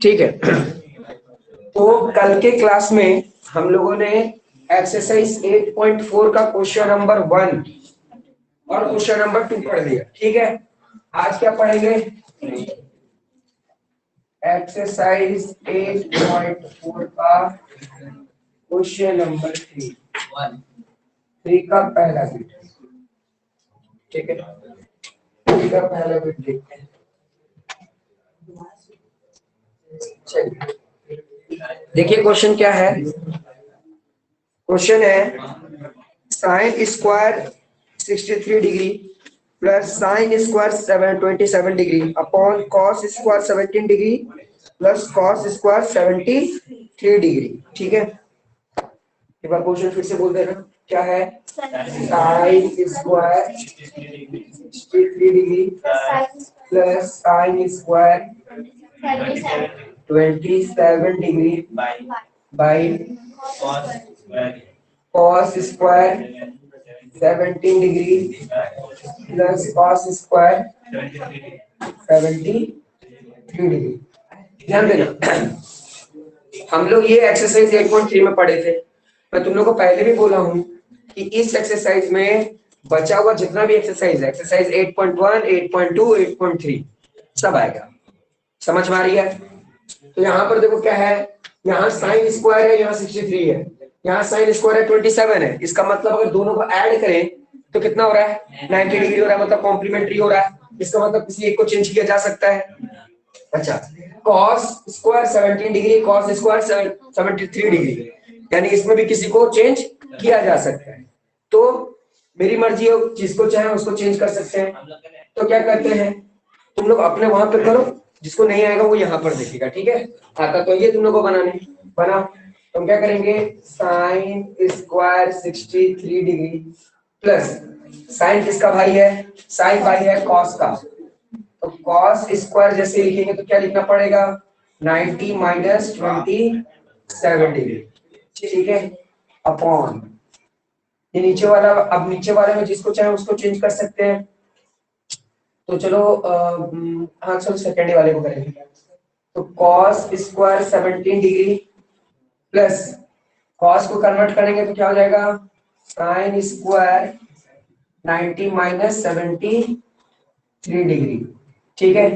ठीक है। तो कल के क्लास में हम लोगों ने एक्सरसाइज 8.4 का क्वेश्चन नंबर 1 और क्वेश्चन नंबर 2 पढ़ लिया। ठीक है, आज क्या पढ़ेंगे? एक्सरसाइज 8.4 का क्वेश्चन नंबर 3 का पहला बिट। ठीक है, 3 का पहला बिट देखते हैं। चलिए देखिए क्वेश्चन क्या है। क्वेश्चन है sine square 63 degree plus sine square 27 degree upon cos square 17 degree plus cos square 73 degree. ठीक है, एक बार क्वेश्चन फिर से बोल देना। क्या है? Sine square 63 degree plus sine square 27 degree by cos square 17 degree plus cos square 73 degree. ध्यान देना, हम लोग ये एक्सरसाइज 8.3 में पढ़े थे। मैं तुम लोग को पहले भी बोला हूं कि इस एक्सरसाइज में बचा हुआ जितना भी एक्सरसाइज है, एक्सरसाइज 8.1, 8.2, 8.3 सब आएगा। समझ में आ रही है? तो यहाँ पर देखो क्या है, यहाँ साइन स्क्वायर है, यहाँ 63 है, यहाँ साइन स्क्वायर है 27 है। इसका मतलब अगर दोनों को ऐड करें तो कितना हो रहा है? 90 डिग्री हो रहा है, मतलब कॉम्प्लीमेंट्री हो रहा है। इसका मतलब किसी एक को चेंज किया जा सकता है। अच्छा, cos square 17 degree, cos square 73 degree, यानी इसमें भी किसी को चेंज किया जा सकता है। तो मेरी मर्जी हो, जिसको चाहे उसको चेंज कर सकते हैं। तो क्या करते हैं, तुम लोग अपने वहां पे करो, जिसको नहीं आएगा वो यहाँ पर देखेगा। ठीक है, आता तो ये तुम लोग को बनाने बना। तो हम क्या करेंगे, sine square 63 degree plus sign किसका भाई है? साइन भाई है कॉस का। तो कॉस स्क्वायर जैसे लिखेंगे तो क्या लिखना पड़ेगा? 90 माइनस 27 डिग्री। ठीक है, अपॉन ये नीचे वाला। अब नीचे वाले में जिसको चाहे उसको चेंज कर सकते हैं। तो चलो हाँ चलो सेकेंड वाले को करेंगे। तो cos square 17 degree plus cos को कन्वर्ट करेंगे तो क्या हो जाएगा? Sine square 90 minus 73 degree. ठीक है,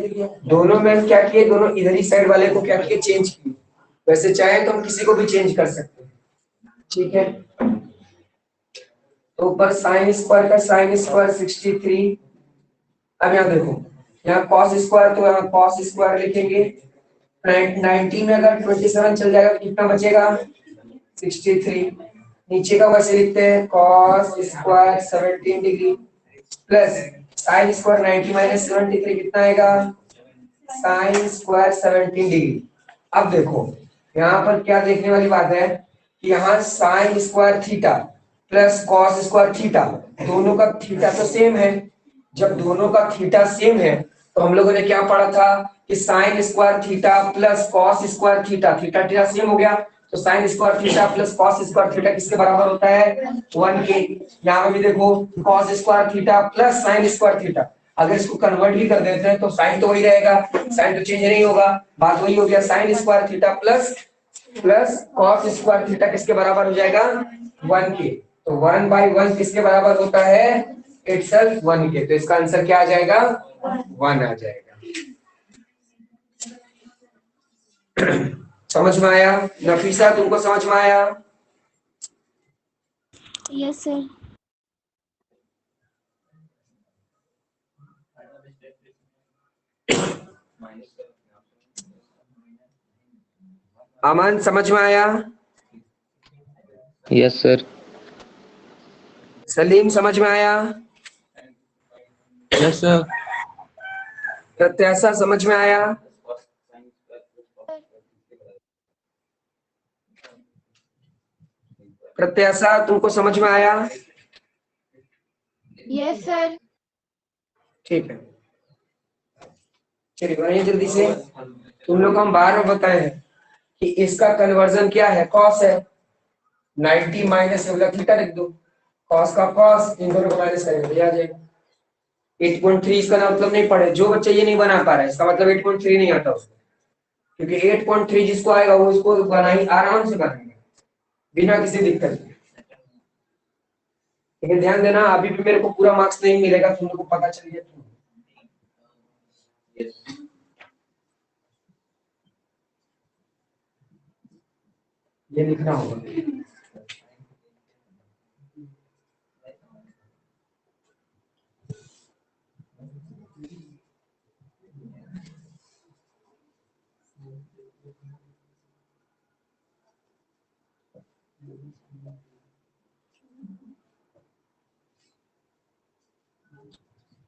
दोनों में क्या किए, दोनों इधर ही साइड वाले को क्या किए, चेंज किए। वैसे चाहे तो हम किसी को भी चेंज कर सकते हैं। ठीक है, तो ऊपर साइन स्क्वायर का साइन स्क्वायर 63। अब यहाँ देखो, यहाँ कॉस स्क्वायर, तो यहाँ कॉस स्क्वायर लिखेंगे। 90 में अगर 27 चल जाएगा तो कितना बचेगा? 63। नीचे का वैसे लिखते हैं cos square 17 degree plus sine square 90 minus 73 कितना आएगा? Sine square 17 degree. अब देखो यहाँ पर क्या देखने वाली बात है कि यहाँ sine square theta plus cos square theta, दोनों का थीटा तो सेम है। जब दोनों का थीटा सेम है तो हम लोगों ने क्या पढ़ा था कि sine square theta plus cos square theta, theta theta same हो गया। तो sine square theta plus cos square theta किसके बराबर होता है? 1 के। यहाँ में भी देखो cos square theta plus sine square theta, अगर इसको कन्वर्ट भी कर देते हैं तो साइन तो वही रहेगा, साइन तो चेंज नहीं होगा। बात वही हो गया, sine square theta plus cos square theta किसके बराबर हो जाएगा? 1 के। तो 1/1 किसके बराबर होता है? इटसेल्फ 1 के। तो इसका आंसर क्या आ जाएगा? 1 आ जाएगा। समझ में आया? नफीसा तुमको समझ में आया? Yes sir. अमन समझ में आया? Yes sir. सलीम समझ में आया? Yes sir. प्रत्याशा समझ में आया? प्रत्याशा तुमको समझ में आया? Yes sir. ठीक है, चलिए बनाइए जल्दी से। तुम लोग को हम बार में बताए हैं कि इसका कन्वर्जन क्या है? कॉस है। 90 माइनस थीटा लिख दो, कॉस का कॉस, इन दोनों को माइनस करेंगे तो आ जाएगा 8.3। इसका मतलब नहीं पढ़े जो बच्चा ये नहीं बना पा रहा है, इसका मतलब 8.3 नहीं आता उसको, क्योंकि 8.3 जिसको आएगा वो इसको बनाई आराम से बनाएगा बिना किसी दिक्कत के। लेकिन ध्यान देना अभी भी मेरे को पूरा मार्क्स नहीं मिलेगा, तुम लोग को पता चल गया। ये लिखना होगा।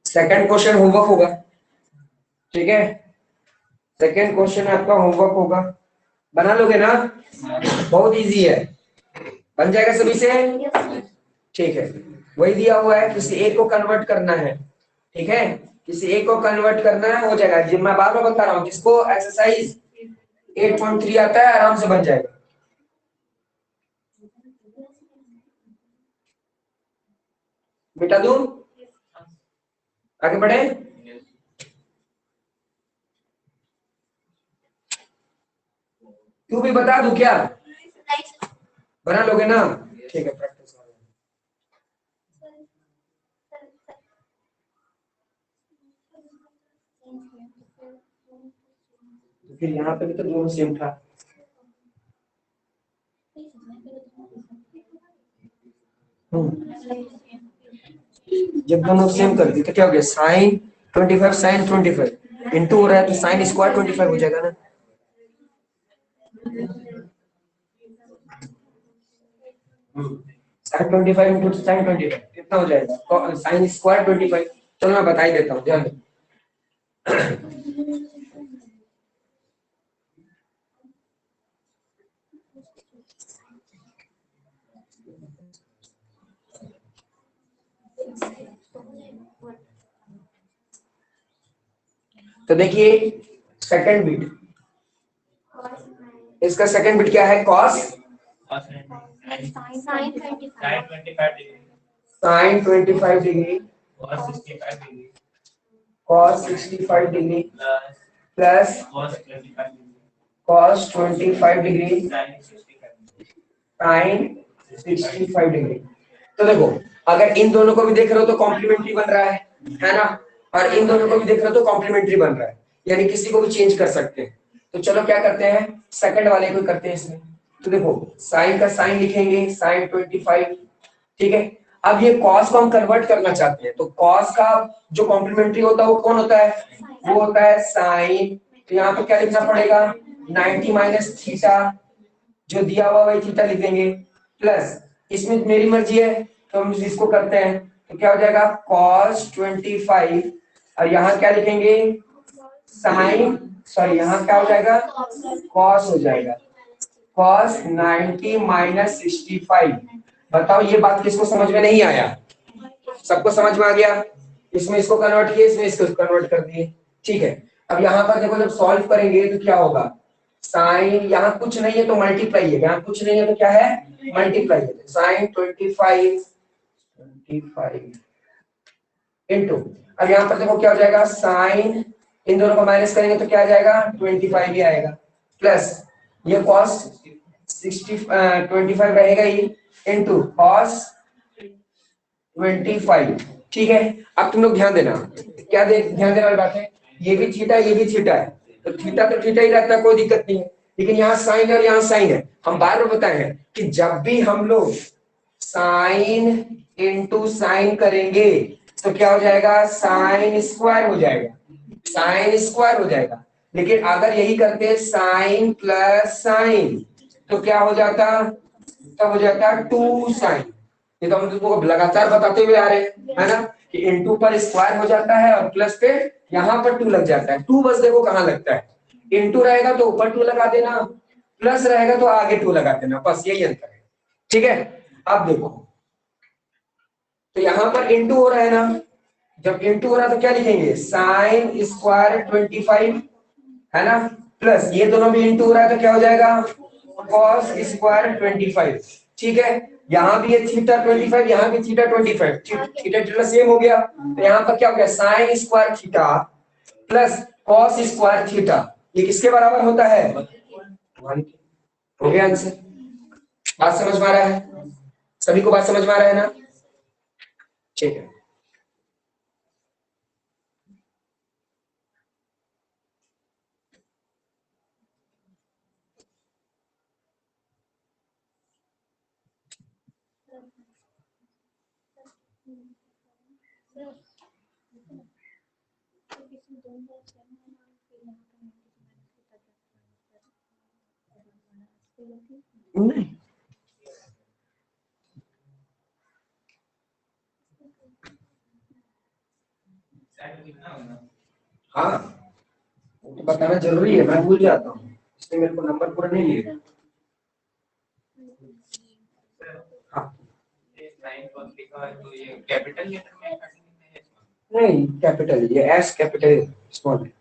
सेकंड क्वेश्चन होमवर्क होगा, ठीक है। सेकंड क्वेश्चन आपका होमवर्क होगा, बना लोगे ना? बहुत इजी है, बन जाएगा सभी से, ठीक है। वही दिया हुआ है, किसी एक को कन्वर्ट करना है, ठीक है। किसी एक को कन्वर्ट करना है, हो जाएगा। जिन मैं बार बार बता रहा हूँ, जिसको एक्सरसाइज 8.3 आता है आराम से बन जाएगा। मिटा दूं, आगे बढ़े। तू भी बता दूं क्या? बना लोगे ना? ठीक है, प्रैक्टिस करो। तो फिर यहाँ पे भी तो दोनों सेम था। जब दोनों सेम कर दी तो क्या हो गया? साइन 25 साइन 25 इंटू हो रहा है तो साइन स्क्वायर 25 हो जाएगा ना। साइन 25 इंटू साइन 25 कितना हो जाएगा? Sine square 25। चलो मैं बता ही देता हूँ, ध्यान दो। तो देखिए सेकंड बिट, इसका सेकंड बिट क्या है? Cos sine 25 degree cos 65 degree plus cos 25 degree sine 65 degree. तो देखो, अगर इन दोनों को भी देख रहे हो तो कॉम्प्लीमेंट्री बन रहा है ना? और इन दोनों को भी देख रहे हो तो कॉम्प्लीमेंट्री बन रहा है, यानी किसी को भी चेंज कर सकते हैं। तो चलो क्या करते हैं, सेकंड वाले को करते हैं इसमें। तो देखो साइन का साइन लिखेंगे, साइन 25, ठीक है। अब ये कॉस को हम कन्वर्ट करना चाहते हैं, तो कॉस का जो कॉम्प्लीमेंट्री होता है वो कौन होता है? वो होता है साइन। तो यहाँ पे क्या लिखना पड़ेगा? 90 माइनस थीटा, जो दिया हुआ वही थीटा लिख देंगे, प्लस इसमें मेरी मर्जी है तो हम इसको करते हैं। तो क्या हो जाएगा? cos 25, और यहाँ क्या लिखेंगे? साइन, सॉरी यहाँ क्या हो जाएगा? cos हो जाएगा, cos 90 माइनस 65। बताओ ये बात किसको समझ में नहीं आया? सबको समझ में आ गया? इसमें इसको कन्वर्ट किए, इसमें इसको कन्वर्ट कर दिए, ठीक है। अब यहाँ पर देखो जब सॉल्व करेंगे तो क्या होगा? साइन यहाँ कुछ नहीं है तो मल्टीप्लाई है, यहाँ कुछ नहीं है तो क्या है? मल्टीप्लाई है। साइन 25 इंटू, अब यहाँ पर देखो क्या हो जाएगा? साइन, इन दोनों को माइनस करेंगे तो क्या आ जाएगा? 25 ही आएगा, प्लस ये कॉस 25 रहेगा ही, इंटू कॉस 25, ठीक है। अब तुम लोग ध्यान देना, क्या ध्यान देने वाली बात है, ये भी थीटा ये भी थीटा है, तो थीटा ही रहता है, कोई दिक्कत नहीं है। लेकिन यहाँ साइन है और यहाँ साइन है। हम बार बार बताए हैं कि जब भी हम लोग साइन इंटू साइन करेंगे तो क्या हो जाएगा? साइन स्क्वायर हो जाएगा, साइन स्क्वायर हो जाएगा। लेकिन अगर यही करते साइन प्लस साइन तो क्या हो जाता? तब हो जाता 2 साइन। ये तो हम तुमको लगातार बताते हुए आ रहे हैं, है ना, कि इंटू पर स्क्वायर हो जाता है और प्लस पे यहाँ पर 2 लग जाता है। 2 बस देखो कहाँ लगता है, इंटू रहेगा तो ऊपर 2 लगा देना, प्लस रहेगा तो आगे 2 लगा देना, बस यही अंतर है, ठीक है। अब देखो तो यहाँ पर इंटू हो रहा है ना, जब इंटू हो रहा है तो क्या लिखेंगे? साइन स्क्वायर 25, है ना, प्लस ये दोनों भी इंटू हो रहा है तो क्या हो जाएगा? कॉस स्क्वायर 25, ठीक है। यहाँ भी ये थीटा 25, यहाँ भी थीटा 25, थीटा थीटा सेम हो गया। तो यहाँ पर क्या हो गया? Sine square theta plus cos square theta, ये किसके बराबर होता है? 1 के। हो गया आंसर। बात समझ में आ रहा है? सभी को बात समझ में आ रहा है ना? ठीक है। नहीं, हाँ वो तो बताना जरूरी है, मैं भूल जाता हूँ इसलिए मेरे को नंबर पूरा नहीं लिया। हाँ कैपिटल लेटर में नहीं, कैपिटल, ये एस कैपिटल स्मॉल है।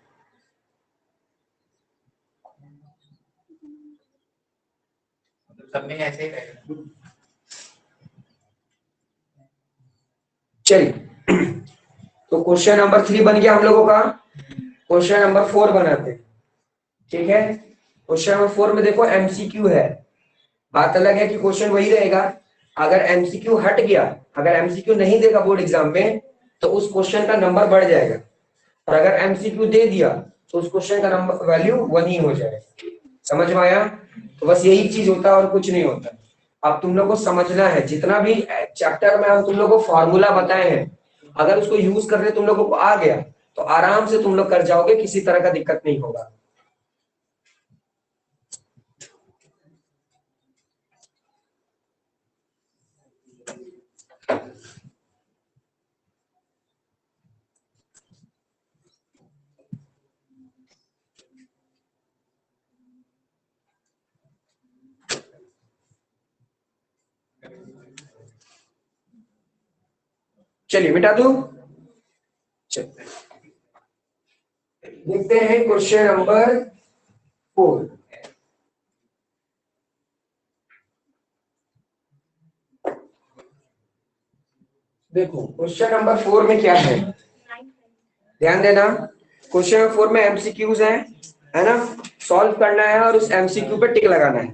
सब में ऐसे ही रहेगा। चलिए तो क्वेश्चन नंबर 3 बन गया हम लोगों का। क्वेश्चन नंबर 4 बनाते हैं। ठीक है, क्वेश्चन नंबर 4 में देखो एमसीक्यू है। बात अलग है कि क्वेश्चन वही रहेगा। अगर एमसीक्यू हट गया, अगर एमसीक्यू नहीं देगा बोर्ड एग्जाम में, तो उस क्वेश्चन का नंबर बढ़ जाएगा। और अगर एमसीक्यू दे दिया तो उस क्वेश्चन का नंबर वैल्यू 1 ही हो जाएगा। समझ में आया? तो बस यही चीज होता है और कुछ नहीं होता। अब तुम लोग को समझना है, जितना भी चैप्टर में हम तुम लोग को फॉर्मूला बताए हैं, अगर उसको यूज करने तुम लोगों को आ गया तो आराम से तुम लोग कर जाओगे, किसी तरह का दिक्कत नहीं होगा। चलिए मिटा दू। चलिए देखते हैं क्वेश्चन नंबर 4। देखो क्वेश्चन नंबर 4 में क्या है, ध्यान देना। क्वेश्चन नंबर 4 में एमसीक्यूज है ना? सॉल्व करना है और उस एमसीक्यू पे टिक लगाना है।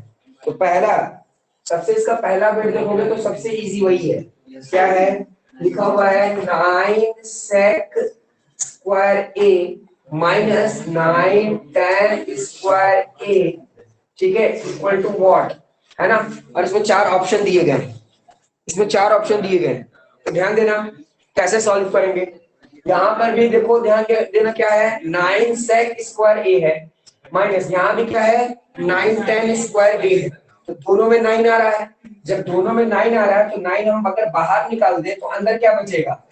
तो पहला, सबसे इसका पहला बिट देखोगे तो सबसे इजी वही है। क्या है? लिखा हुआ है 9 sec स्क्वायर ए माइनस 9 tan स्क्वायर ए, ठीक है, इक्वल टू व्हाट, है ना? और इसमें 4 ऑप्शन दिए गए हैं। इसमें 4 ऑप्शन दिए गए हैं, तो ध्यान देना कैसे सॉल्व करेंगे। यहाँ पर भी देखो, ध्यान देना क्या है, 9 sec स्क्वायर ए है, माइनस यहाँ भी क्या है, 9 tan स्क्वायर ए है। तो दोनों में 9 आ रहा है। जब दोनों में 9 आ रहा है तो 9 हम अगर बाहर निकाल दे तो अंदर क्या बचेगा,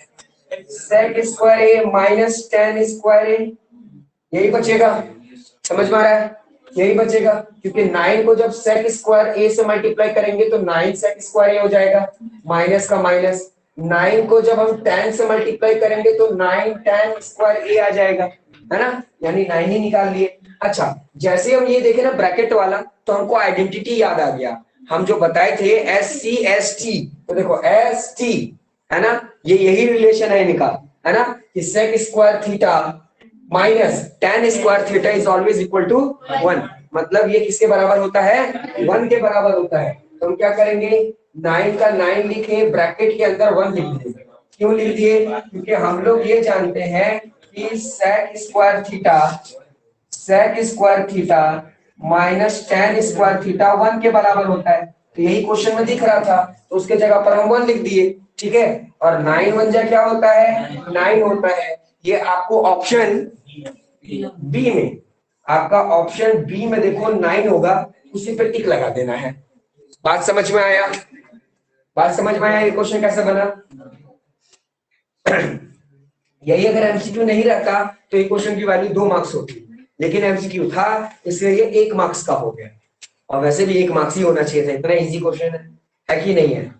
sec स्क्वायर ए माइनस tan स्क्वायर ए, यही बचेगा। समझ में आ रहा है? यही बचेगा, क्योंकि 9 को जब sec स्क्वायर ए से मल्टीप्लाई करेंगे तो 9 sec स्क्वायर ए हो जाएगा, माइनस का माइनस। 9 को जब हम tan से मल्टीप्लाई करेंगे तो 9 tan स्क्वायर ए आ जाएगा, है ना? यानी 9 ही निकाल लिए। अच्छा, जैसे हम ये देखे ना ब्रैकेट वाला, तो हमको आइडेंटिटी याद आ गया। हम जो बताए थे SC/ST, तो देखो ST, है ना, ये यही रिलेशन है इनका, है ना, कि sec square theta minus tan square theta is always equal to 1। मतलब ये किसके बराबर होता है, 1 के बराबर होता है। तो हम क्या करेंगे, 9 का 9 लिखे, ब्रैकेट के अंदर 1 लिख दिए। क्यों लिख दिए? क्योंकि हम लोग ये जानते हैं कि sec square theta minus tan square theta 1 के बराबर होता है। तो यही क्वेश्चन में दिख रहा था, तो उसके जगह पर हम 1 लिख दिए। ठीक है, और 9 1 जा क्या होता है, 9 होता है। ये आपको ऑप्शन बी में, आपका ऑप्शन बी में देखो 9 होगा, उसी पे टिक लगा देना है। बात समझ में आया? बात समझ में आया ये क्वेश्चन कैसे बना? यही अगर एमसीक्यू नहीं रहता तो ये क्वेश्चन की वैल्यू 2 मार्क्स होती, लेकिन एमसीक्यू था इसलिए ये 1 मार्क्स का हो गया। और वैसे भी 1 मार्क्स ही होना चाहिए था, इतना इजी क्वेश्चन है कि नहीं है?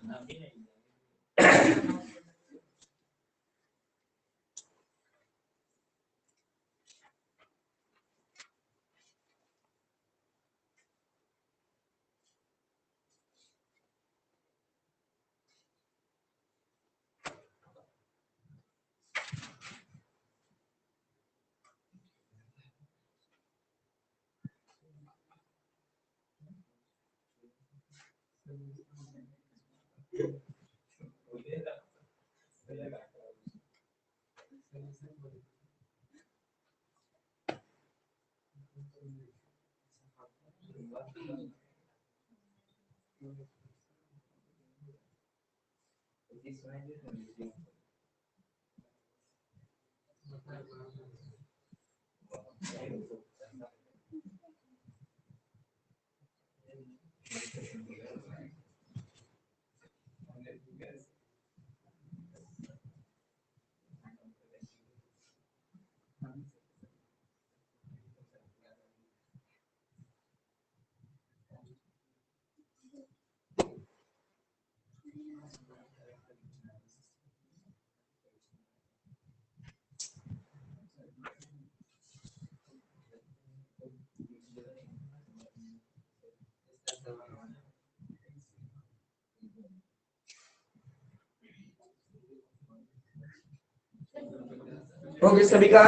हो गया सभी का?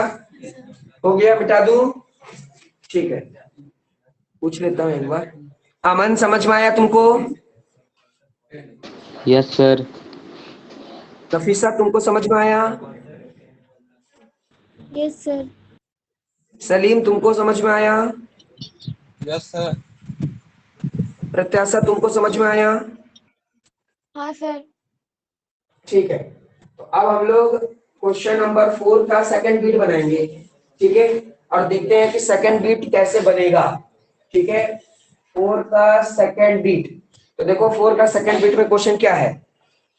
हो गया, मिटा दूं? ठीक है, पूछ लेता हूँ एक बार। अमन, समझ में आया तुमको? Yes sir. नफीसा, तुमको समझ में आया? Yes sir. सलीम, तुमको समझ में आया? Yes sir. प्रत्याशा, तुमको समझ में आया? हाँ सर। ठीक है, तो अब हम लोग क्वेश्चन नंबर 4 का सेकंड बीट बनाएंगे। ठीक है, और देखते हैं कि सेकंड बीट कैसे बनेगा। ठीक है, 4 का सेकंड बीट। तो देखो 4 का सेकंड बीट में क्वेश्चन क्या है?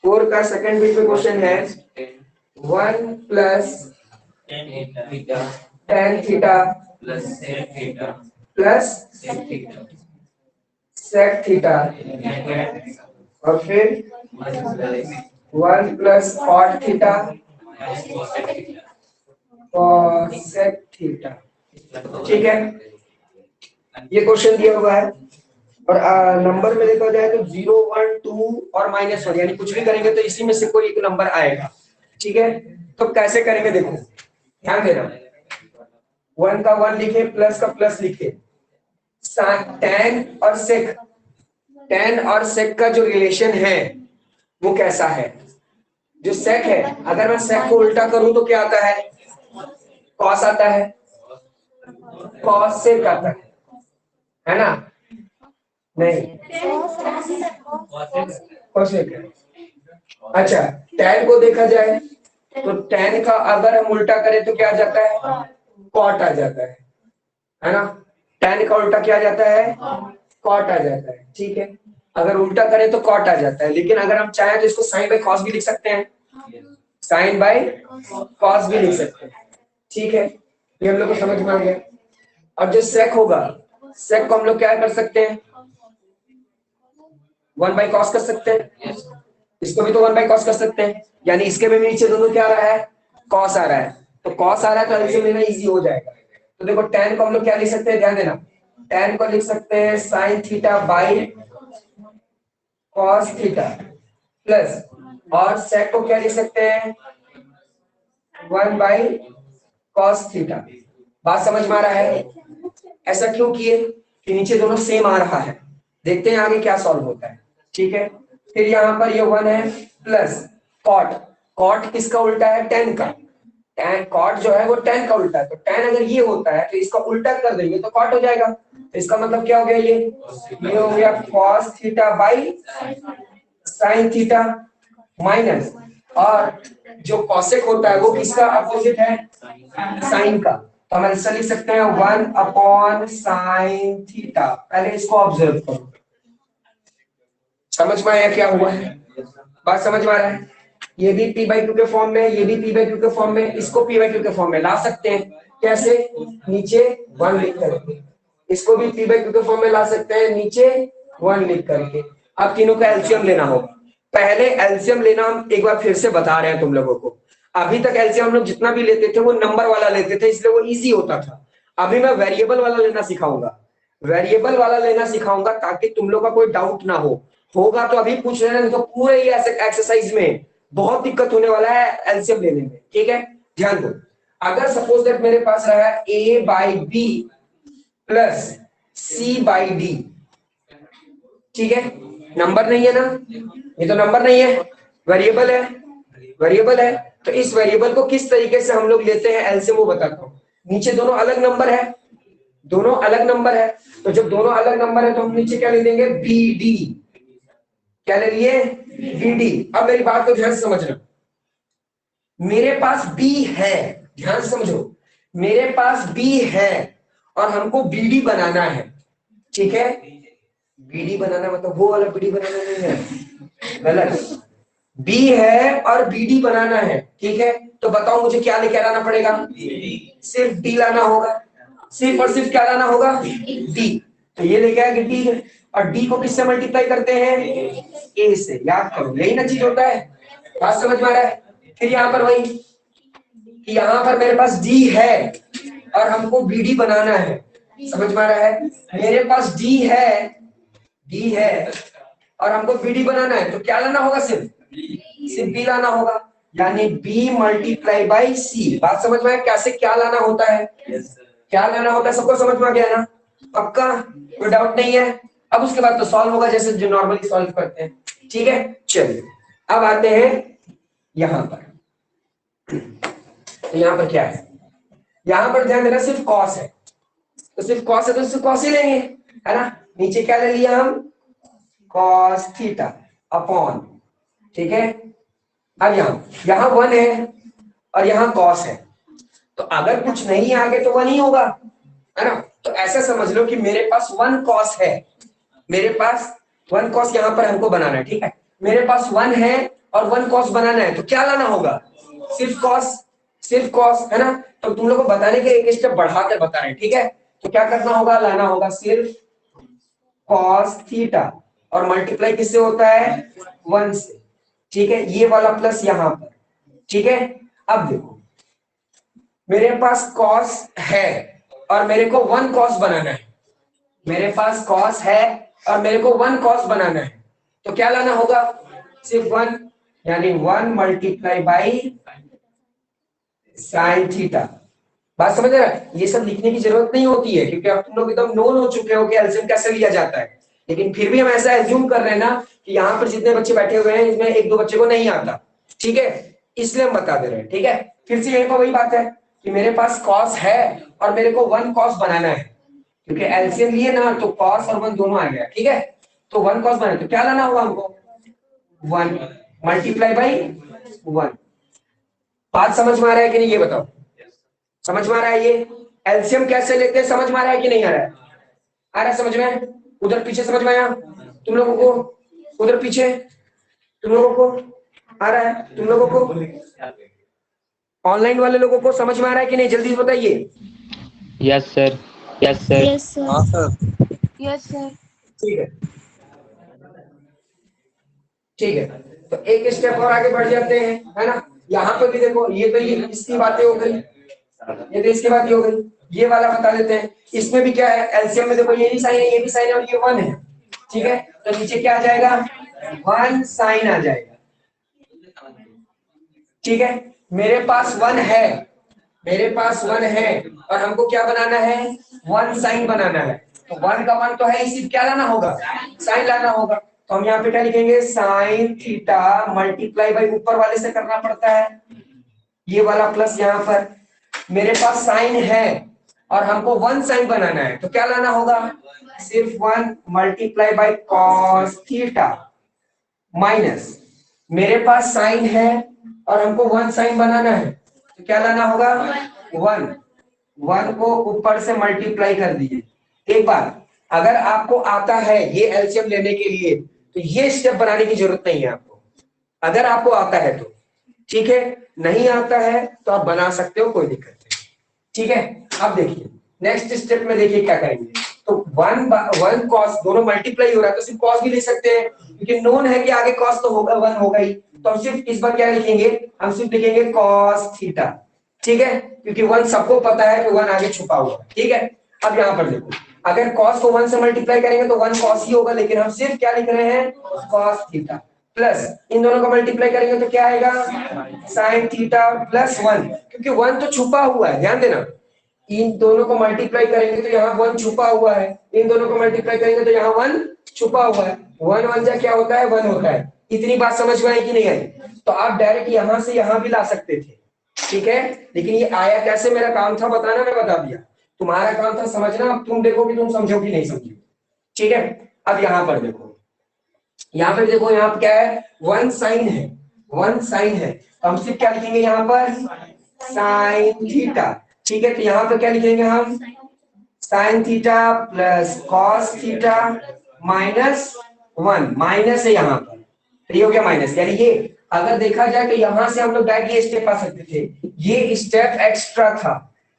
4 का सेकंड बीट में क्वेश्चन है 1 plus tan theta plus sec theta और फिर 1 प्लस cot थीटा और sec थीटा। ठीक है, ये क्वेश्चन दिया हुआ है और नंबर में देखा जाए तो 0 1 2 और -1, यानी कुछ भी करेंगे तो इसी में से कोई एक नंबर आएगा। ठीक है, तो कैसे करेंगे देखो, ध्यान देना। 1 का 1 लिखे, प्लस का प्लस लिखे, tan और sec, tan और sec का जो रिलेशन है वो कैसा है? जो sec है, अगर मैं sec को उल्टा करूं तो क्या आता है? cos आता है, cos sec आता है ना? नहीं, cos sec है। अच्छा, tan को देखा जाए तो tan का अगर हम उल्टा करें तो क्या आ जाता है? cot आ जाता है ना? tan का उल्टा क्या आ जाता है? cot आ जाता है। ठीक है, अगर उल्टा करें तो cot आ जाता है, लेकिन अगर हम चाहें तो इसको sin बाय cos भी लिख सकते हैं, sin बाय cos भी लिख सकते हैं। ठीक है, ये हम लोग को समझ में आ गया। और जो sec होगा, sec को हम लोग क्या कर सकते हैं? 1 बाय cos कर सकते हैं, इसको भी तो 1 बाय cos कर सकते हैं, यानी इसके में भी नीचे दोनों क्या आ रहा है? cos आ रहा है, तो cos आ रहा है तो एलसीएम लेना इजी हो जाएगा। तो देखो tan को हम लोग क्या लिख सकते हैं, ध्यान देना, tan को लिख सकते हैं sin theta by cos theta plus, और sec को क्या लिख सकते हैं? 1 बाय cos थीटा। बात समझ में आ रहा है? ऐसा क्यों किए कि नीचे दोनों सेम आ रहा है। देखते हैं आगे क्या सॉल्व होता है। ठीक है, फिर यहाँ पर ये 1 है प्लस cot, cot किसका उल्टा है? tan का, tan cot जो है वो tan का उल्टा है, तो tan अगर ये होता है तो इसका उल्टा कर देंगे तो cot हो जाएगा। तो इसका मतलब क्या हो गया? ये हो गया cos theta by sin theta minus, और जो cosec होता है वो किसका अपोजिट है? sin का, तो हम ऐसा लिख सकते हैं 1 अपॉन sin थीटा। पहले इसको ऑब्जर्व करो, समझ में आया क्या हुआ है? बात समझ में आ रहा है? ये भी p/2 के फॉर्म में, ये भी p/2 के फॉर्म में, इसको p/2 के फॉर्म में ला सकते हैं। कैसे? नीचे 1 लिख करके, इसको भी p/2 के फॉर्म में ला सकते हैं, नीचे 1 लिख करके। अब तीनों का एलसीएम लेना होगा। पहले एलसीएम लेना हम एक बार फिर से बता रहे हैं तुम लोगों को। अभी तक एलसीएम हम लोग जितना भी लेते थे वो नंबर वाला लेते थे, इसलिए वो इजी होता था। अभी मैं वेरिएबल वाला लेना सिखाऊंगा, वेरिएबल वाला लेना सिखाऊंगा ताकि तुम लोग का कोई डाउट ना हो। होगा तो अभी पूछ लेना, नहीं तो पूरे ये एक्सरसाइज में बहुत दिक्कत होने वाला है एलसीएम लेने में। ठीक है, ध्यान दो। अगर सपोज दैट मेरे पास रहा a by B plus c by D, ठीक है, नंबर नहीं है ना, ये तो नंबर नहीं है, वेरिएबल है, वेरिएबल है। तो इस वेरिएबल को किस तरीके से हम लोग लेते हैं एलसीएम वो बताता हूँ। नीचे दोनों अलग नंबर है, दोनों अलग नंबर है, तो जब दोनों अलग नंबर है तो हम नीचे क्या ले देंगे, बी डी। क्या ले लिए, बी डी। अब मेरी बात को ध्यान से समझना, मेरे पास बी है, ध्यान से समझो, मेरे पास बी है और हमको बीडी बनाना है, ठीक है। बीडी बनाना मतलब वो वाला बीडी बनाना नहीं है, गलत। बी है और बीडी बनाना है, ठीक है। तो बताओ मुझे क्या लेकर आना पड़ेगा, सिर्फ डी लाना होगा, सिर्फ और सिर्फ क्या लाना होगा, डी। तो ये लेके आएंगे डी, और डी को किससे मल्टीप्लाई करते हैं, ए से। याद करो, यही ना चीज होता है, बात समझ में आ रहा है। फिर यहाँ पर वही कि यहाँ पर मेरे पास डी है और हमको बीडी बनाना है, समझ में आ रहा है। मेरे पास डी है और हमको बीडी बनाना है, तो क्या लाना होगा, सिर्फ बी लाना होगा, यानी बी मल्टीप्लाई बाई सी। बात समझ में आया कैसे क्या लाना होता है, क्या लाना होता है, सबको समझ में आ गया ना, पक्का, कोई डाउट नहीं है। अब उसके बाद तो सॉल्व होगा जैसे जो नॉर्मली सॉल्व करते हैं, ठीक है। चलिए अब आते हैं यहां पर, तो यहां पर क्या है, यहां पर ध्यान देना सिर्फ कॉस है, तो सिर्फ कॉस है तो सिर्फ कॉस ही लेंगे, है ना। नीचे क्या ले लिया हम, कॉस थीटा अपॉन, ठीक है। अब यहाँ 1 है और यहाँ कॉस है, तो अगर कुछ नहीं आगे तो 1 ही होगा, है ना। तो ऐसा समझ लो कि मेरे पास 1 कॉस है, मेरे पास 1 कॉस यहाँ पर हमको बनाना है, ठीक है। मेरे पास 1 है और 1 कॉस बनाना है, तो क्या लाना होगा, सिर्फ कॉस, है ना। तो तुम लोग को बताने के एक स्टेप बढ़ाकर बता रहे हैं, ठीक है। तो क्या करना होगा, लाना होगा सिर्फ कॉस थीटा और मल्टीप्लाई किससे होता है, 1 से, ठीक है। ये वाला प्लस यहां पर, ठीक है। अब देखो मेरे पास कॉस है और मेरे को 1 कॉस बनाना है, मेरे पास कॉस है और मेरे को 1 कॉस बनाना है, तो क्या लाना होगा, सिर्फ 1, यानी 1 मल्टीप्लाई बाई साइन थीटा। बात समझ रहे हैं, ये सब लिखने की जरूरत नहीं होती है क्योंकि अब तुम लोग एकदम नोन हो चुके हो कि एलसीएम कैसे लिया जाता है। लेकिन फिर भी हम ऐसा एज्यूम कर रहे हैं ना कि यहाँ पर जितने बच्चे बैठे हुए हैं इसमें 1-2 बच्चे को नहीं आता, ठीक है, इसलिए हम बता दे रहे हैं, ठीक है। फिर से यही पर वही बात है कि मेरे पास कॉस है और मेरे को 1 कॉस बनाना है, क्योंकि एलसीएम लिए ना तो कॉस और 1 दोनों आ गया, ठीक है। तो 1 कॉस बनाना, तो क्या लाना होगा हमको, 1 मल्टीप्लाई बाई 1। बात समझ में आ रहा है कि नहीं, ये बताओ, समझ में आ रहा है। ये एलसीएम कैसे लेते हैं समझ में आ रहा है कि नहीं आ रहा है, आ रहा है समझ में, उधर पीछे समझ में आया तुम लोगों को, उधर पीछे तुम लोगों को आ रहा है, तुम लोगों को, ऑनलाइन वाले लोगों को समझ में आ रहा है कि नहीं, जल्दी बताइए। Yes sir, yes sir, yes sir, हाँ सर, यस सर, ठीक है, ठीक है। तो एक स्टेप और आगे बढ़ जाते हैं, है ना। यहाँ पे भी देखो, ये तो ये इसकी बातें हो गई, ये तो इसकी बातें हो गई, ये वाला बता देते हैं। इसमें भी क्या है, एलसीएम में देखो ये भी साइन है, ये भी साइन है और ये 1 है, ठीक है। तो नीचे क्या आ जाएगा, 1 साइन आ जाएगा, ठीक है। मेरे पास 1 है, मेरे पास 1 है और हमको क्या बनाना है, 1 साइन बनाना है। तो 1 का 1 तो है, इसी क्या लाना होगा, साइन लाना होगा। तो हम यहाँ पे क्या लिखेंगे, साइन थीटा मल्टीप्लाई बाई ऊपर वाले से करना पड़ता है, ये वाला प्लस यहाँ पर। मेरे पास साइन है और हमको 1 साइन बनाना है, तो क्या लाना होगा, सिर्फ 1 multiply by cos theta minus, मेरे पास साइन है और हमको 1 साइन बनाना है, तो क्या लाना होगा, 1 को ऊपर से मल्टीप्लाई कर दीजिए। एक बार अगर आपको आता है ये एलसीएम लेने के लिए तो ये स्टेप बनाने की जरूरत नहीं है आपको, अगर आपको आता है तो, ठीक है। नहीं आता है तो आप बना सकते हो, कोई दिक्कत नहीं, ठीक है। अब देखिए नेक्स्ट स्टेप में, देखिए क्या करेंगे। तो 1 कॉस दोनों मल्टीप्लाई हो रहा है तो सिर्फ कॉस भी ले सकते हैं, क्योंकि नोन है कि आगे कॉस तो होगा, 1 होगा ही। तो हम सिर्फ इस बार क्या लिखेंगे, हम सिर्फ लिखेंगे कॉस थीटा, ठीक है, क्योंकि 1 सबको पता है कि 1 आगे छुपा हुआ है, ठीक है। अब यहाँ पर देखो, अगर कॉस को 1 से मल्टीप्लाई करेंगे तो 1 कॉस ही होगा, लेकिन हम सिर्फ क्या लिख रहे हैं, कॉस थीटा प्लस इन दोनों को मल्टीप्लाई करेंगे तो क्या आएगा, साइन थीटा प्लस 1, क्योंकि 1 तो छुपा हुआ है, ध्यान देना, इन दोनों को मल्टीप्लाई करेंगे तो यहाँ 1 छुपा हुआ है, इन दोनों को मल्टीप्लाई करेंगे तो यहाँ 1 छुपा हुआ है, 1 1 जा क्या होता है 1 होता है। इतनी बात समझ में आई कि नहीं आई? तो आप डायरेक्ट यहाँ से यहाँ भी ला सकते थे, ठीक है, लेकिन ये आया कैसे, मेरा काम था बताना, मैं बता दिया, तुम्हारा काम था समझना, अब तुम देखो कि तुम समझो कि नहीं समझो, ठीक है। अब यहाँ पर देखो, यहाँ पर देखो, यहाँ पर क्या है 1 साइन है, 1 साइन है, तो हम सिर्फ क्या लिखेंगे यहाँ पर साइन थीटा, ठीक है। तो यहाँ पर क्या लिखेंगे हम sine theta plus cos theta minus 1, minus है यहाँ पर, तो ये हो गया माइनस, यानी ये अगर देखा जाए तो यहां से हम लोग डायरेक्ट ये स्टेप आ सकते थे, ये स्टेप एक्स्ट्रा था,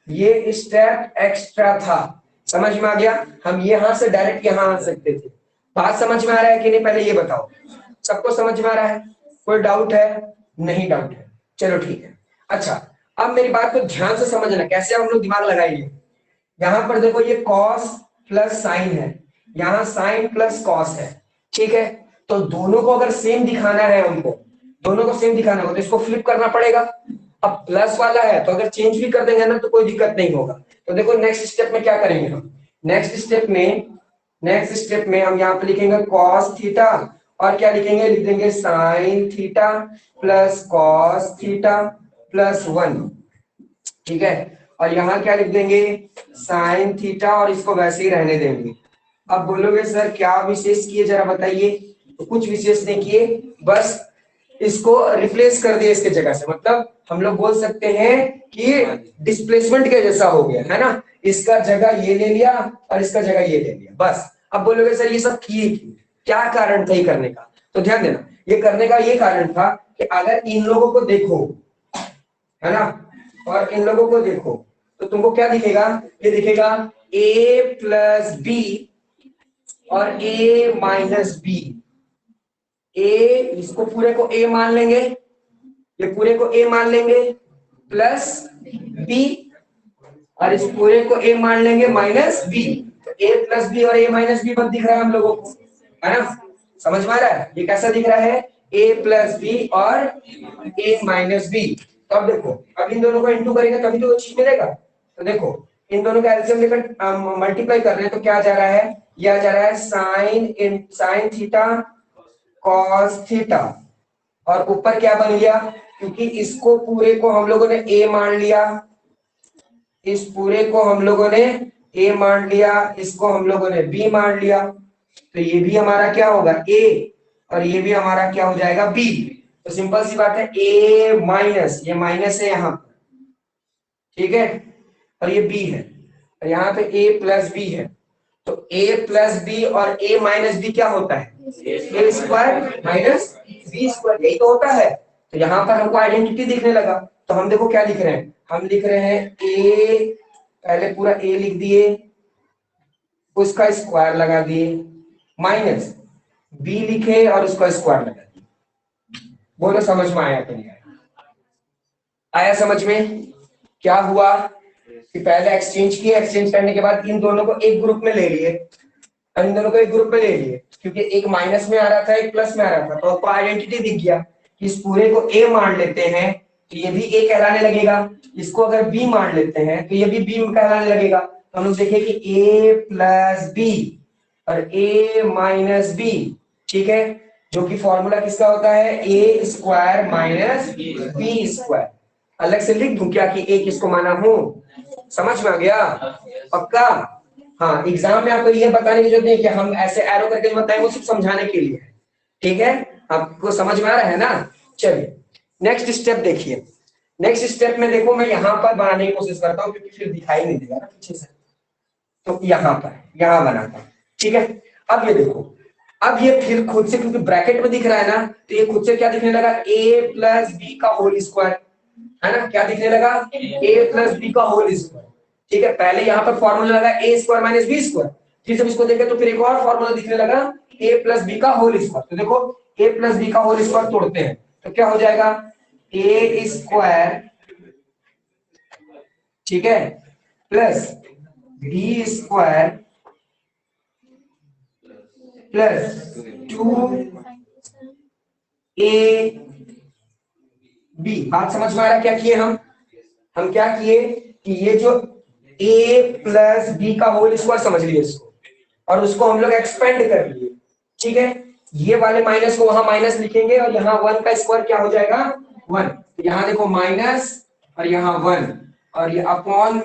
ये स्टेप एक्स्ट्रा था, समझ में आ गया, हम यहां से डायरेक्ट यहां आ सकते थे। बात समझ में आ रहा है कि नहीं, पहले ये बताओ, सबको समझ में आ रहा है, कोई डाउट है? नहीं डाउट है, चलो ठीक है। अच्छा, अब मेरी बात को ध्यान से समझना, कैसे हम लोग दिमाग लगाएंगे। यहां पर देखो ये कॉस प्लस साइन है, यहाँ साइन प्लस कॉस है, ठीक है। तो दोनों को अगर सेम दिखाना है, हमको दोनों को सेम दिखाना होगा तो इसको फ्लिप करना पड़ेगा। अब प्लस वाला है तो अगर चेंज भी कर देंगे ना तो कोई दिक्कत नहीं होगा। तो देखो नेक्स्ट स्टेप में क्या करेंगे हम, नेक्स्ट स्टेप में हम यहाँ पे लिखेंगे कॉस थीटा और क्या लिखेंगे, लिख देंगे sine theta plus cos theta plus 1, ठीक है। और यहाँ क्या लिख देंगे साइन थीटा और इसको वैसे ही रहने देंगे। अब बोलोगे सर क्या विशेष किए जरा बताइए, तो कुछ विशेष नहीं किए, बस इसको रिप्लेस कर दिया इसके जगह से, मतलब हम लोग बोल सकते हैं कि डिस्प्लेसमेंट के जैसा हो गया है ना, इसका जगह ये ले लिया और इसका जगह ये ले लिया, बस। अब बोलोगे सर ये सब किए क्यों, क्या कारण था ये करने का, तो ध्यान देना, ये करने का ये कारण था कि अगर इन लोगों को देखो, है ना, और इन लोगों को देखो तो तुमको क्या दिखेगा, ये दिखेगा a प्लस बी और a माइनस बी, ए इसको पूरे को a मान लेंगे, ये पूरे को a मान लेंगे, प्लस b और इस पूरे को a मान लेंगे माइनस b, तो a प्लस बी और a माइनस बी बन दिख रहा है हम लोगों को, है ना, समझ में आ रहा है, ये कैसा दिख रहा है a प्लस बी और a माइनस बी। तो अब देखो, अब इन दोनों को इंटू करेंगे तभी तो वो चीज मिलेगा, तो देखो इन दोनों का एलसीएम लेकर मल्टीप्लाई कर रहे हैं तो क्या आ जा रहा है, ये आ जा रहा है साइन थीटा कॉस थीटा, और ऊपर क्या बन गया, क्योंकि इसको पूरे को हम लोगों ने a मान लिया, इस पूरे को हम लोगों ने a मान लिया, इसको हम लोगों ने b मान लिया, तो ये भी हमारा क्या होगा a और ये भी हमारा क्या हो जाएगा b। तो सिंपल सी बात है a माइनस, ये माइनस है यहाँ पर, ठीक है, और ये b है, और यहाँ पे a प्लस b है, तो a प्लस बी और a माइनस बी क्या होता है a square minus B square, यही तो होता है। तो यहाँ पर हमको आइडेंटिटी दिखने लगा, तो हम देखो क्या लिख रहे हैं, हम लिख रहे हैं a, पहले पूरा a लिख दिए, उसका स्क्वायर लगा दिए, माइनस b लिखे और उसका स्क्वायर लगा दिए। बोलो समझ में आया कि नहीं आया? आया समझ में? क्या हुआ कि पहले एक्सचेंज किए, एक्सचेंज करने के बाद इन दोनों को एक ग्रुप में ले लिए, इन दोनों को एक ग्रुप में ले लिए, क्योंकि एक माइनस में आ रहा था एक प्लस में आ रहा था, तो आपको आइडेंटिटी दिख गया कि इस पूरे को a मान लेते हैं तो ये भी a कहलाने लगेगा, इसको अगर b मान लेते हैं तो ये भी b कहलाने लगेगा। तो हम लोग देखें कि a प्लस बी और a माइनस बी, ठीक है, जो कि फॉर्मूला किसका होता है a square minus B square. अलग से लिख दूं क्या कि a किसको माना हूं, समझ में आ गया पक्का? हाँ, एग्जाम में आपको ये बताने की जरूरत नहीं कि हम ऐसे एरो करके बताएं, वो सिर्फ समझाने के लिए है, ठीक है, आपको समझ में आ रहा है ना। चलिए नेक्स्ट स्टेप देखिए, नेक्स्ट स्टेप में देखो मैं यहाँ पर बनाने की कोशिश करता हूँ क्योंकि फिर दिखाई नहीं देगा ना पीछे से, तो यहाँ बनाता हूँ, ठीक है। अब ये देखो, अब ये फिर खुद से, क्योंकि ब्रैकेट में दिख रहा है ना, तो ये खुद से क्या दिखने लगा a प्लस बी का होल स्क्वायर, है ना, क्या दिखने लगा a प्लस बी का होल स्क्वायर, ठीक है। पहले यहाँ पर फॉर्मूला लगा a square minus B square, फिर जब इसको देखे तो फिर एक और फॉर्मूला दिखने लगा a प्लस बी का होल स्क्वायर। तो देखो a प्लस बी का होल स्क्वायर तोड़ते हैं तो क्या हो जाएगा a स्क्वायर, ठीक है, plus B square plus 2a B. बात समझ में आ रहा है क्या किए हम क्या किए कि ये जो ए प्लस बी का होल स्क्वायर समझ लिए इसको, और उसको हम लोग एक्सपेंड कर लिए, ठीक है। ये वाले माइनस को वहां माइनस लिखेंगे और यहाँ 1 का स्क्वायर क्या हो जाएगा 1, तो यहाँ देखो माइनस और यहाँ 1, और ये अपॉन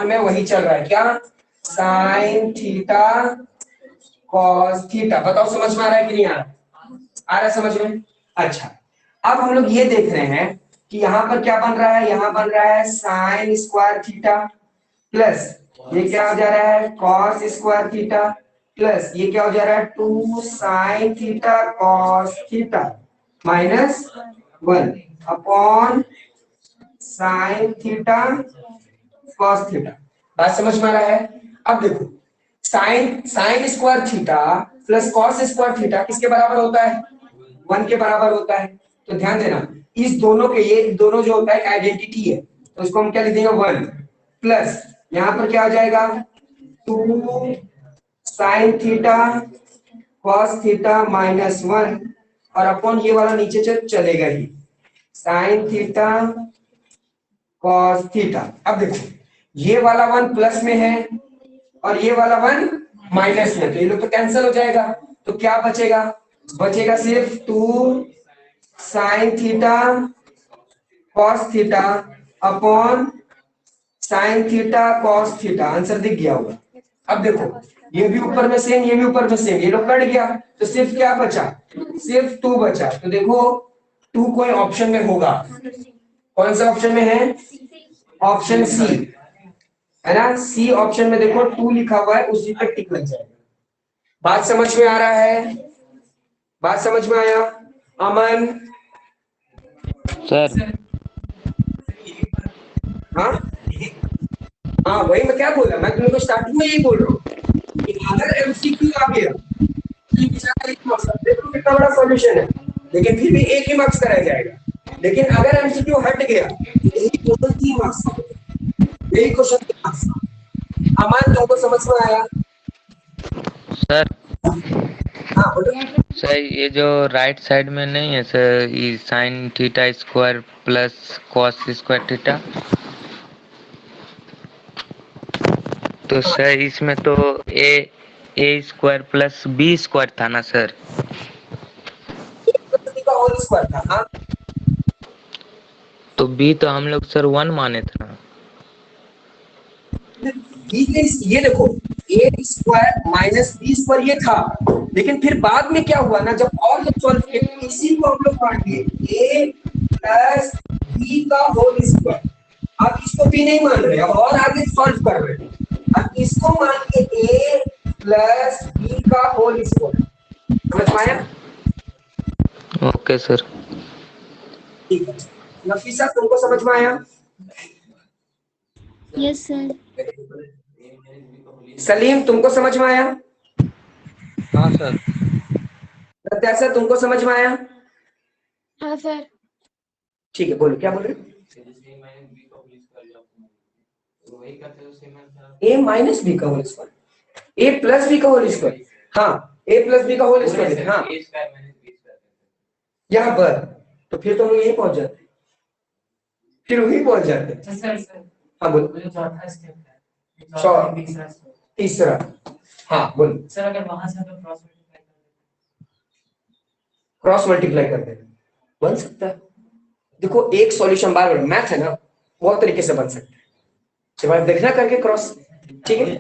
में वही चल रहा है क्या, साइन थीटा कॉस थीटा। बताओ समझ में आ रहा है कि नहीं आ रहा है समझ में। अच्छा, अब हम लोग ये देख रहे हैं कि यहाँ पर क्या बन रहा है, यहाँ बन रहा है साइन स्क्वायर थीटा प्लस ये क्या हो जा रहा है कॉस स्क्वायर थीटा प्लस ये क्या हो जा रहा है 2 sine theta cos theta minus 1 upon sine theta cos theta. बात समझ में आ रहा है। अब देखो sine square theta plus cos square theta किसके बराबर होता है 1 के बराबर होता है। तो ध्यान देना इस दोनों के, ये दोनों जो होता है आइडेंटिटी है, तो इसको हम क्या लिख देंगे 1 प्लस यहाँ पर क्या आ जाएगा 2 sine theta cos theta minus 1 और अपॉन ये वाला नीचे चलेगा ही साइन थीटा कॉस थीटा। अब देखो ये वाला 1 प्लस में है और ये वाला 1 माइनस में, तो ये लोग तो कैंसिल हो जाएगा, तो क्या बचेगा सिर्फ 2 sine theta cos theta upon sine theta cos theta. Answer दिख गया होगा। अब देखो ये भी ऊपर में सेम, ये भी ऊपर में सेम, ये लोग कट गया, तो सिर्फ क्या बचा, सिर्फ 2 बचा। तो देखो 2 कोई ऑप्शन में होगा, कौन सा ऑप्शन में है, ऑप्शन सी है ना, सी ऑप्शन में देखो 2 लिखा हुआ है, उसी पे टिक लग जाएगा। बात समझ में आ रहा है, बात समझ में आया अमन। सर हाँ हाँ वही मैं क्या बोल रहा, मैं तुमको स्टार्टिंग में यही बोल रहा हूँ कि अगर एमसीक्यू आ गया देखो कितना बड़ा सॉल्यूशन है, लेकिन फिर भी एक ही मार्क्स कराया जाएगा। लेकिन अगर एमसीक्यू हट गया यही टोटल 3 मार्क्स, यही क्वेश्चन 3 मार्क्स। अमन तुमको समझ में आया। सर हाँ बोलो। सर ये जो राइट साइड में नहीं है सर, ये sine theta square plus cos square theta, तो सर इसमें तो ए स्क्वायर प्लस बी स्क्वायर था ना सर। का होल स्क्वायर था हाँ। तो बी तो हम लोग सर 1 माने थे ना। ये देखो ए स्क्वायर माइनस बी स्क्वायर ये था, लेकिन फिर बाद में क्या हुआ ना, जब और जब सॉल्व किए इसी को हम लोग काट दिए ए प्लस बी का होल स्क्वायर। अब इसको बी नहीं मान रहे, अब और आगे सॉल्व कर रहे हैं, अब इसको मान के ए प्लस बी का होल स्क्वायर। समझ पाया। Okay sir. ठीक है नफीसा तुमको समझ में आया। Yes sir. सलीम तुमको समझ में आया। हाँ सर। प्रत्याशा तुमको समझ में आया। हाँ सर। ठीक है बोलो क्या बोल रहे हो। ए माइनस बी का होल स्क्वायर, ए प्लस बी का होल स्क्वायर, हाँ ए प्लस बी का होल स्क्वायर, हाँ यहाँ पर, तो फिर तो हम यही पहुंच जाते, फिर वही पहुंच जाते। हाँ बोलो तीसरा, हाँ बोलो सर अगर वहां से हम क्रॉस मल्टीप्लाई कर देना बन सकता है। देखो एक सॉल्यूशन बार बार मैथ है ना, बहुत तरीके से बन सकता है, जब आप देखना करके क्रॉस, ठीक है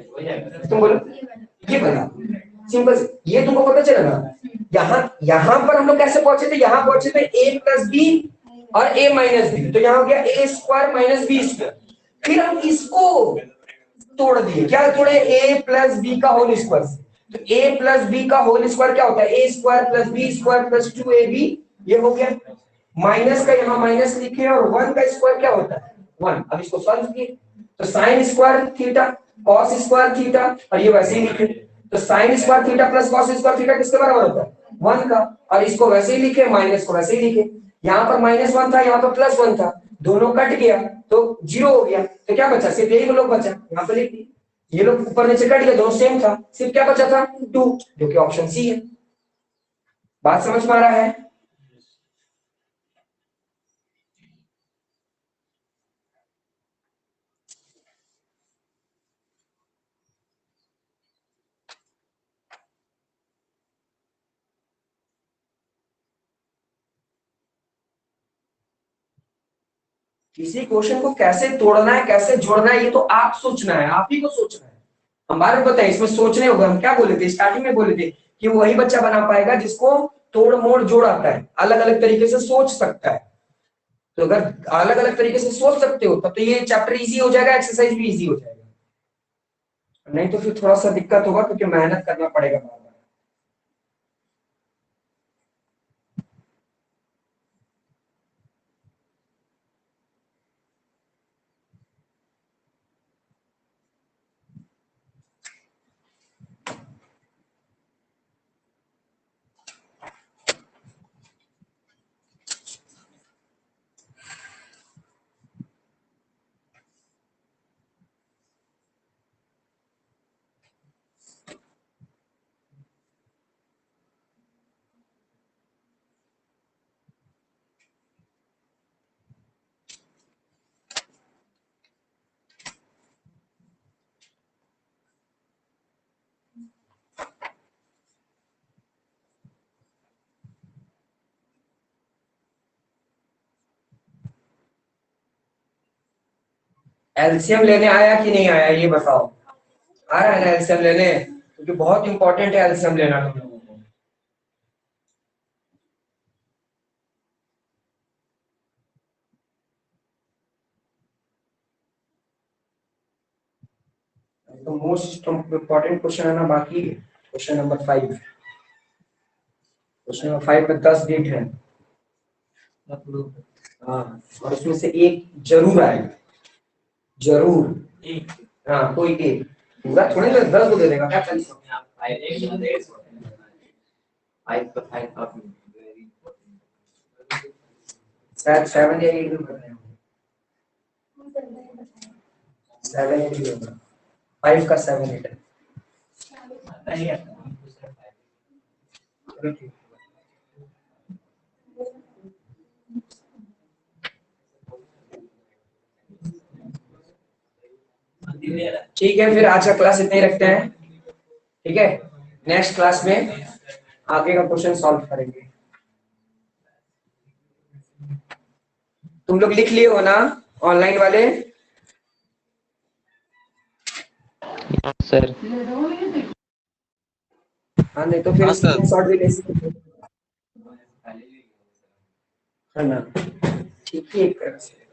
तुम बोलो ये बना सिंपल, ये तुमको पता चला ना। यहाँ पर हम लोग कैसे पहुंचे थे, यहाँ पहुंचे थे ए प्लस बी और ए माइनस बी, तो यहाँ हो गया A square minus B square. फिर हम इसको तोड़ दिए, क्या तोड़े, ए प्लस बी का होल स्क्वायर। तो ए प्लस बी का होल स्क्वायर क्या होता है, A square plus B square plus 2ab, ये हो गया। माइनस का यहाँ माइनस लिखे और 1 का स्क्वायर क्या होता है 1। अब इसको सॉल्व किए तो sine square theta cos square theta, और ये वैसे ही लिखे तो sine square theta plus cos square theta किसके बराबर होता है 1 का, और इसको वैसे ही लिखे माइनस को वैसे ही लिखे। यहाँ पर -1 था, यहाँ पर +1 था, दोनों कट गया तो 0 हो गया, तो क्या बचा, सिर्फ यही लोग बचा, यहाँ पर लिख दिए। ये लोग ऊपर नीचे कट गया, दोनों सेम था, सिर्फ क्या बचा था 2, जो कि ऑप्शन सी है। बात समझ में आ रहा है। किसी क्वेश्चन को कैसे तोड़ना है, कैसे जोड़ना है, ये तो आप सोचना है, आप ही को सोचना है। हमारे बताए इसमें सोचने होगा। हम क्या बोले थे स्टार्टिंग में, बोले थे कि वही बच्चा बना पाएगा जिसको तोड़ मोड़ जोड़ आता है, अलग अलग तरीके से सोच सकता है। तो अगर अलग अलग तरीके से सोच सकते हो तब तो ये चैप्टर इजी हो जाएगा, एक्सरसाइज भी इजी हो जाएगा। नहीं तो फिर थोड़ा सा दिक्कत होगा क्योंकि मेहनत करना पड़ेगा बार बार। एलसीएम लेने आया कि नहीं आया ये बताओ। आ रहा है ना एलसीएम लेने, क्योंकि बहुत इंपॉर्टेंट है एलसीएम लेना तुम लोगों को। तो मोस्ट इंपॉर्टेंट क्वेश्चन है ना बाकी, क्वेश्चन नंबर 5। क्वेश्चन नंबर 5 में 10 डेट है। हाँ, और उसमें से एक जरूर आएगा, जरूर। हाँ, कोई एक पूरा थोड़ी ना 10 को दे देगा क्या, 40। शायद 7 या 8 में बताया, 7 8 ही होगा। 5 का 7 8 है। ठीक है, फिर आज का क्लास इतना ही रखते हैं। ठीक है, नेक्स्ट क्लास में आगे का क्वेश्चन सॉल्व करेंगे। तुम लोग लिख लिए हो ना ऑनलाइन वाले? सर। हाँ, नहीं तो फिर स्क्रीनशॉट भी ले सकते है ना। ठीक है, एक तरह से।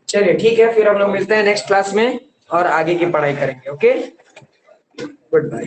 चलिए ठीक है, फिर हम लोग मिलते हैं नेक्स्ट क्लास में और आगे की पढ़ाई करेंगे। Okay, good bye.